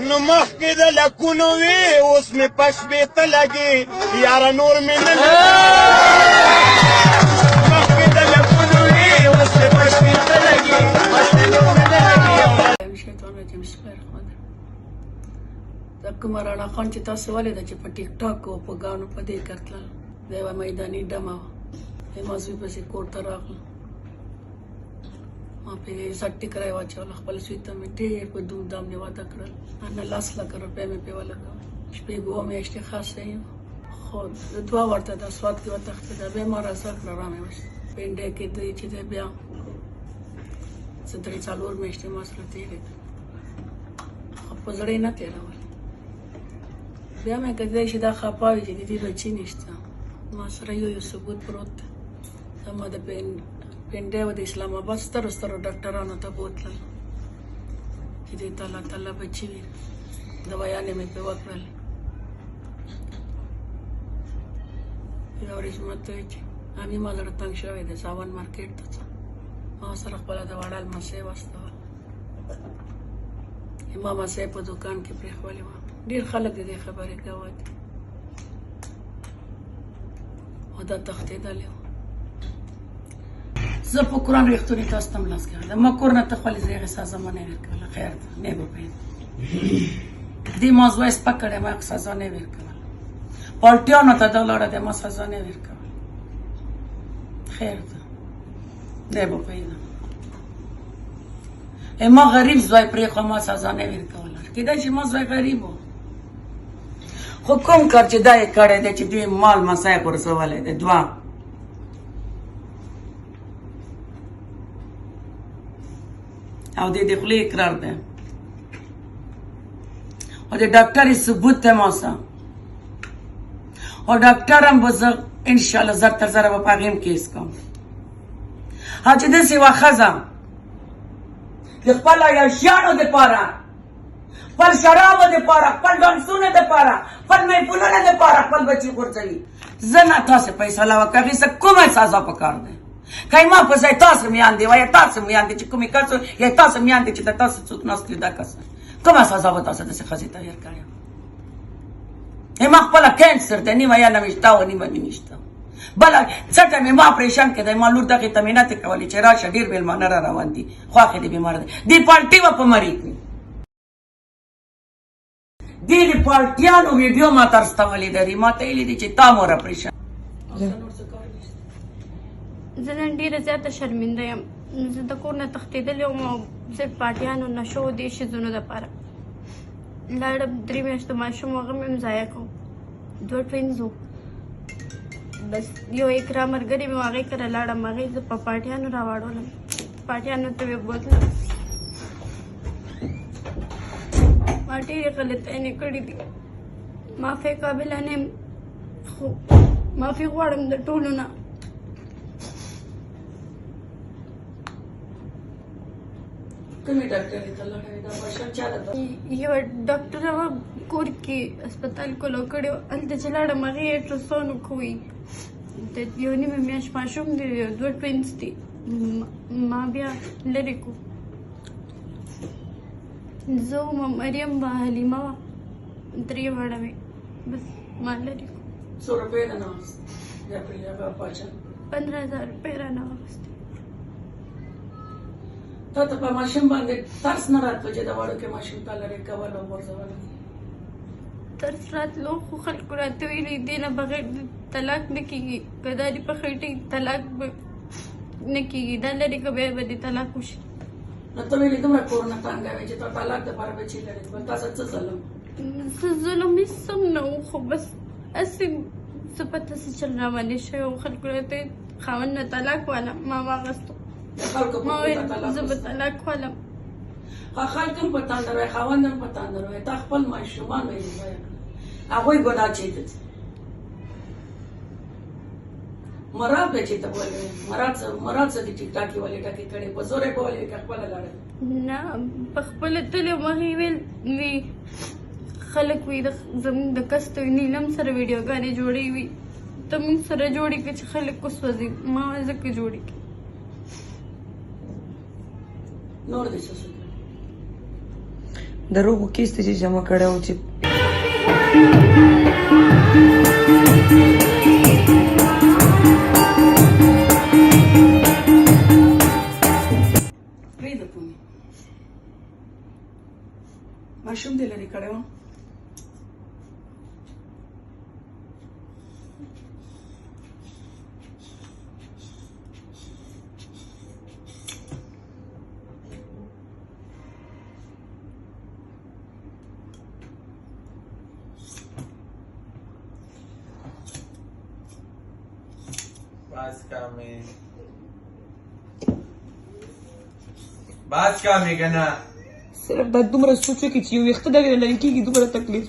نو مخکې د لکونو وي اوس مې په شپېته لګي یاره نور مې نه مخکې د لکونو وي اوس مې په شپېته لګي نور مې نه لګي. شیطان رجیم بسم الله الرحمن الرحیم. دا کومه رانا خان چې تاسو ولیده چې په ټیک ټاک او په ګانو په دې کتل دا یوه میداني ډمه وه. مازوی پسې کور ته راغلم، ما پرې سټ ټیکری واچوله، خپل سوی ته مې ډېر په دوم دام مې واده کړل. نه 10 لکه روپۍ مې پرې ولګول. شپږ اوه میاشتې خاصه یم، خو دوه ورته د سوات کې وتښتېده، بیا ما راسه کړه را مې وشته. په انډیا کې دی چې دی بیا څه 3-4 میاشتې ما سره تېرې کړې، خو په زړه یې نه تېرول. بیا مې کتلی چې دا خفه وي چې د دې بچي نشته. ما سره یو ثبوت پروت دی. زما د پنډۍ و د اسلام آباد سترو ډاکټرانو ته بوتلل چې دې ته الله تعالی بچي وي، دوايانې مې پرې وکړل. یوه ورځ ما ته وایي چې امي ما زړه تنګ شوی دی، سامان مارکېټ ته ځه. ما سره خپله د وړه لمسۍ واستول، ما لمسۍ په دوکان کې پرېښولې وه. ډېر خلک د دې خبرې ګواه دي، او دا تښتېدلی و. زه په قرآن ریښتونې تاسو ته هم لاس کوم، ما کور نه ته خپلې زه هغې سزا ما نه ورکوله. خیر ده، نه به پوهېدم دې موضوع یې سپک کړی، ما سزا نه ورکوله. پالټیانو ته دا لاړه دی، ما سزا نه ورکوله. خیر ده، نه به پوهېدم. ما غریب زوی پرېښو، ما سزا نه ورکوله. کېدای چې ما زوی غریب و، خو کوم کار چې دا یې کړی دی چې دوی مال مسایب ورسولی دی. دوه او د دې خولې اقرار دی، او د ډاکټر ثبوت دی ما سره، او ډاکټر هم به زه انشاءالله زر تر زره به په هغې هم کیس کوم. او چې داسې یوه ښځه د خپل عیاشیانو دپاره، خپل شرابو دپاره، خپل ډانسونو دپاره، خپل محفلونو دپاره خپل بچي غورځوي، زه نه تاسې فیصله وکړه هغې څه کومه سزا پکار دی. که ما په ځای تاسو میاندې وه، یا تاسو میاندې چې کومې کس یا تاسو میاندې چې د تاسو څوک ناست دي دا کس، کومه سزا به تاسو داسې ښځې ته ور کړې؟ ما خپله کینسر دی، نیمه یا نه مې شته او نیمه دې مې شته. بله څټه مې ما اپریشن کې دی، ما لور دغې ته مې نتې کولې چې راشه ډېر میلمانه را روان دي، خواښې دې بیماره دی. دې پالټي به په مري کړي. دې د پالټیانو ویډیو ما ته رستولې ده، ما ته ویلي دي چې تا مور اپریشن. زه نن ډېره زیاته شرمنده یم. زه د کور نه تښتېدلې وم او صرف پارټیانو نشو دې شیزونو دپاره لاړم. 3 میاشتو ماشوم هغه مې هم ضایع کړو. 2 ټوینز وو، بس یو اقرا ملګرې مې و هغې کره لاړم، هغې زه په پارټیانو راواړولم، پارټیانو ته مې بوتلم. ما ډېرې غلطیانې کړې دي، معافۍ قابله نه یم، خو معافي غواړم د ټولو نه. کومې ډاکټرې ته لاړې؟ دا ماشوم چا ده؟ یوه ډاکټر هغه کور کې هسپتال کولو کړی و، هلته چې لاړم هغې الټراساونډ وکوي. د یو نیمه میاشت ماشوم دی، 2 ټوینز دي. ما بیا لرې کړو. زه وم، مریم به، حلیمه وه، 3 واړه وې، بس ما لرې کړو. څو روپۍ رانه واخیستې؟ بیا پرې هغه پاچا 15,000 روپۍ رانه واخیستې. تا ته په ماشوم باندې ترس نه راتلو چې د وړو کې ماشوم تا لرې کول او غورځول؟ ترس راتلو، خو خلکو راته ویلي دې نه بغیر طلاق نه کېږي، که دا دې په خېټې طلاق به نه کېږي، دا لرې که بیا به دې طلاق وشي. نو ته ویلې دومره کورونه تنګه وې چې تا طلاق دپاره بچي لرې کړل، تا سره څه ظلم؟ څه ظلم هېڅ هم نه و، خو بس هسې څه پته څه چل راباندې شوی و. خلکو راته خاوند نه طلاق واله، ما واخیستو، ما ویل زه به طلاق والم. خلک هم په تندر وایي، خاوند هم په تندر وایي، تا خپل ماشومان ویلې ضایع کړل، هغوی ګناه چېرته ځي؟ مراد به چېرته بولې؟ مراد څه دي ټیک ټاکې ولې ټاکې کړې؟ په زور یې کولې که خپله لاړې؟ نه، په خپله تلې وم. هغې وی خلک وي زموږ د کس ته نیلم سره ویډیوګانې جوړې وي، ته موږ سره جوړې کړې چې خلک وسوځي. ما ځکه جوړې کړې. نور دې څه دروغو کیس ته چې جمع کړی و چې پرېږده پونې ماشوم دې لرې کړی و बात का में कहना صرف دا دومره سوچو کې چې یو ویښته دغه لرې کېږي دومره تکلیف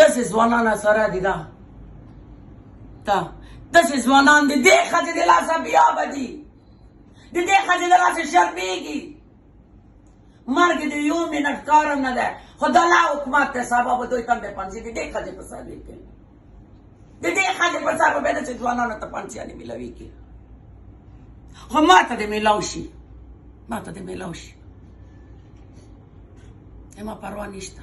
داسې ځوانان سره دي دا داسې ځوانان د دې ښځې د لاسه بیابه دي د دې ښځې د لاسه شرمېږي مرګ د یو منټ کار هم نه دی خو د الله حکومت دی سبا به دوی ته هم د پنسي د دې ښځې په سر لیکي د دې ښځې په سر به بیا داسې ځوانانو ته پنسیانې میلاویږي خو ما ته دې میلاو شي ما ته دې میلاو شي ما پروا نشته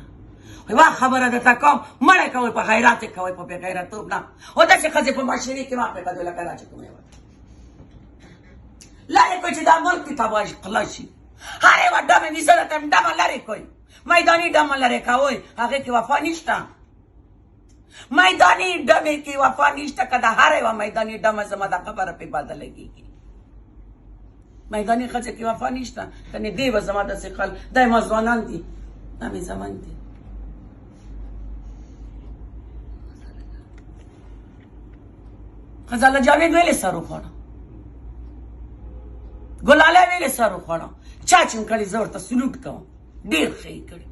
یوه خبره درته کوم مړی کوئ په غیرت یې کوئ په بې غیرتوب نه او داسې ښځې په معاشرې کې مه پرېږدئ لکه دا چې کومه یوه لرې کوئ چې دا ملک دې تباه خلاص شي هر یوه ډمې نیسه درته ډمه لرې کوئ میداني ډمه لرې کوئ هغې کې وفا نشته میداني ډمې کې وفا نشته که د هر یوه میداني ډمه زما دا خبره پرې بدله کېږي میداني ښځې کې وفا نشته کنې دی به زما داسې خل دا یې ما ځوانان دي دا مې زمان دي غزاله جاوید ویلې سر وخوړه ګلاله ویلې سر وخوړه چا چې م کړي زه ورته سلوټ کوم ډېر ښه یې کړي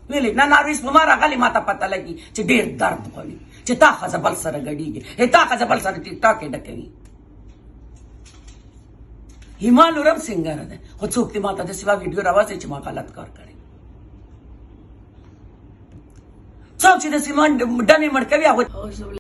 ویلې نه نارویس په ما راغلې ما ته پته لګي چې ډېر درد غواړي چې تا ښځه بل سره ګډېږي تا ښځه بل سره ټیک ټاک یې ډکوي هما لورم سنګره ده خو څوک دې ما ته داسې یوه ویډیو راوځي چې ما غلط کار کړی څوک چې داسې ما ډمې مړ کوي هغوی